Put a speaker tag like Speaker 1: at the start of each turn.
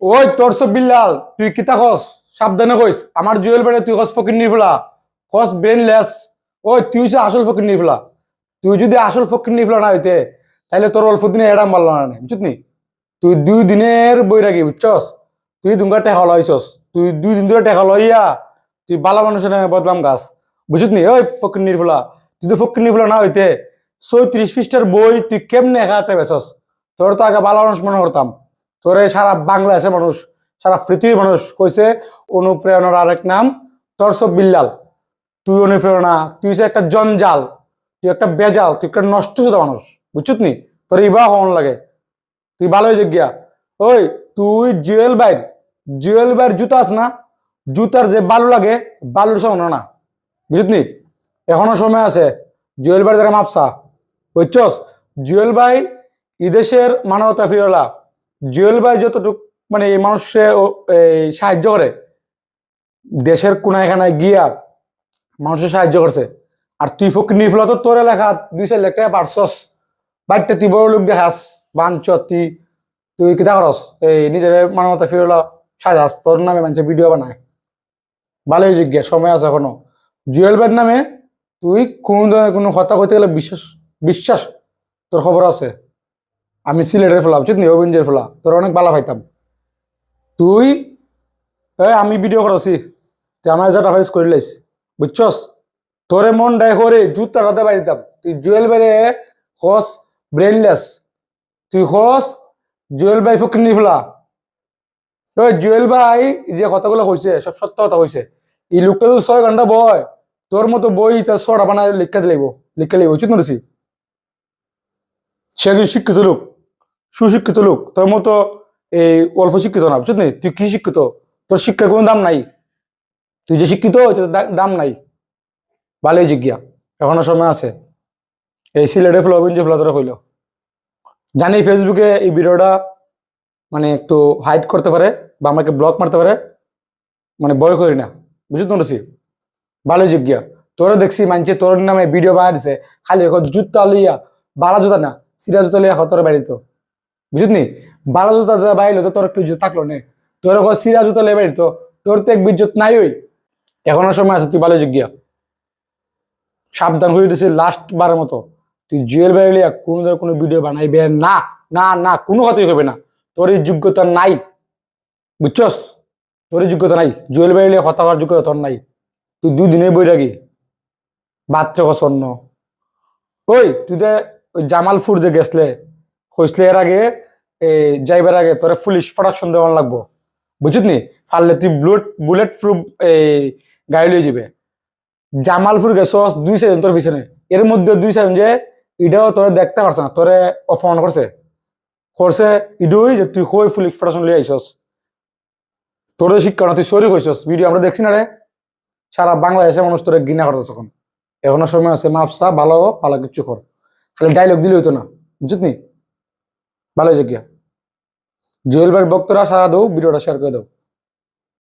Speaker 1: ওই তোর সব বিল্লাল তুই কিতা কস সাবধানে কইস আমার জুয়েল বেড়ে তুই কস ফকির নিফলা কস ব্রেনলেস। ওই তুই হচ্ছে আসল ফকির নিফলা। তুই যদি আসল ফকির নিফলা না হইতে তাহলে তোর অল্প দিনে এড়াম মারল না বুঝত নি। তুই 2 দিনের বৈরাগী বুঝছস। তুই দুঙ্গা টেকা লইছস। তুই 2 দিন ধরে টেকা লইয়া তুই বালা মানুষের নামে বদলাম গাছ বুঝত নি। ওই ফকির নিফলা তুই তো ফকির নিফলা না হইতে 34 পৃষ্ঠার বই তুই কেমনে একা একটা বেছস। তোর তো আগে বালা মানুষ মনে করতাম। তোরে সারা বাংলাদেশের মানুষ সারা পৃথিবীর মানুষ কইছে অনুপ্রেরণার আরেক নাম তরসব বিল্লাল। তুই অনুপ্রেরণা তুই হচ্ছে একটা জঞ্জাল, তুই একটা বেজাল, তুই একটা নষ্ট শুধু মানুষ বুঝছত নি। তোর ইবা হন লাগে তুই ভালোই যোগ্যা। ওই তুই জুয়েল বাইর জুতা আস না, জুতার যে বালু লাগে বালুর সমান না বুঝত নি। এখনো সময় আছে জুয়েল ভাই দেখা মাপসা বুঝছস। জুয়েল ভাই এদেশের মানবতা ফিরলা। জুয়েল ভাই যতটুক মানে এই মানুষে সাহায্য করে দেশের কোনায় খানায় গিয়া মানুষের সাহায্য করছে। আর তুই ফকির নিফলা তো তোর এলাকা 2-4 লাখ টাকা পারছস বাড়িতে তুই বড় লোক দেখাস বাঞ্চ তুই তুই কিতা করস এই নিজের মানবতা ফিরলা সাজাস তোর নামে মানুষের ভিডিও বানায়। ভালোই জিজ্ঞাসা সময় আছে এখনো। জুয়েল ভাইয়ের নামে তুই কোন ধরনের কোনো কথা কইতে গেলে বিশ্বাস বিশ্বাস তোর খবর আছে। আমি সিলেটের ফেলা উচিত নি অভিনজের ফেলা তোর অনেক ভালো পাইতাম। তুই আমি ভিডিও করছি তুই আমার যা টাকা করে লাইস বুঝছস। তোরে মন ডাই করে জুতা রাতে বাই দিতাম। তুই জুয়েল ভাইরে হস ব্রেনলেস, তুই হস জুয়েল ভাই ফকির নিফলা। ওই জুয়েল ভাই যে কথাগুলো কইছে সব সত্য কথা কইছে। এই লোকটা তো 6 ঘন্টা বয় তোর মতো বই তার 6টা বানায় লিখতে লাগবো উচিত নড়ছি। সে একজন শিক্ষিত লোক, সুশিক্ষিত লোক, তোর মতো এই অল্প শিক্ষিত না বুঝলি। তুই কি শিক্ষিত? তোর শিক্ষার কোনো দাম নাই। তুই যে শিক্ষিত দাম নাই। ভালোই জিজ্ঞা এখনো সময় আছে। এই সিলেটে ফ্লবিন যে ফ্লা তোরা কইল জানি ফেসবুকে এই ভিডিওটা মানে একটু হাইড করতে পারে বা আমাকে ব্লক মারতে পারে, মানে ভয় করি না বুঝলি নড়ছি। ভালোই জিজ্ঞা তোরা দেখছি মানছে তোর নামে ভিডিও বানাই দিছে খালি এখন জুতা লইয়া বালা জুতা না সিরা জুতা লইয়া তোর বাড়িত বুঝলি। বালা জুতা বাইলো তো তোর একটু ইজ্জত থাকলো না। তোর এখন সিরা জুতা লইয়া বাড়িত তোর তো এক বিজ্জত নাই। ওই এখনো সময় আছে তুই ভালো জিজ্ঞা সাবধান হয়ে দিছে লাস্ট বারের মতো। তুই জুয়েল ভাই লিয়া কোনো ভিডিও বানাইবে না না না কোনো কথাই হবে না। তোর এই যোগ্যতা নাই বুঝছস। তোর এই যোগ্যতা নাই জুয়েল ভাই লিয়া কথা হওয়ার যোগ্যতা তোর নাই। তুই 2 দিনের বই রাখি বাচ্চা কসন্ন। ওই তুই যে ওই জামালপুর যে গেছলে হইসলে এর আগে যাইবার আগে তোরা পুলিশ প্রোটেকশন দেওয়ার লাগবো বুঝছিস নি। পারলে তুই বুলেট প্রুফ গাড়ি লিয়ে যাবে। জামালপুর গেছস 2 সেকেন্ড তোর পিছনে এর মধ্যে 2 সেকেন্ড যে এটাও তোরা দেখতে পারছ না তোরে অপমান করছে করছে ইডুই যে তুই কই পুলিশ প্রোটেকশন লিয়ে আইসস। তোর শিক্ষা না তুই সরি কইছস ভিডিও আমরা দেখছি না রে। সারা বাংলাদেশের মানুষ তোরা ঘৃণা করতেছ তখন। এখনো সময় আছে মাপসা ভালো ভালো কিছু কর। খালি ডায়লগ দিলে হইতো না বুঝছিস নি। ভালো জায়গা জুয়েল ভাইয়ের ভক্তরা সারা দাও ভিডিওটা শেয়ার করে দাও।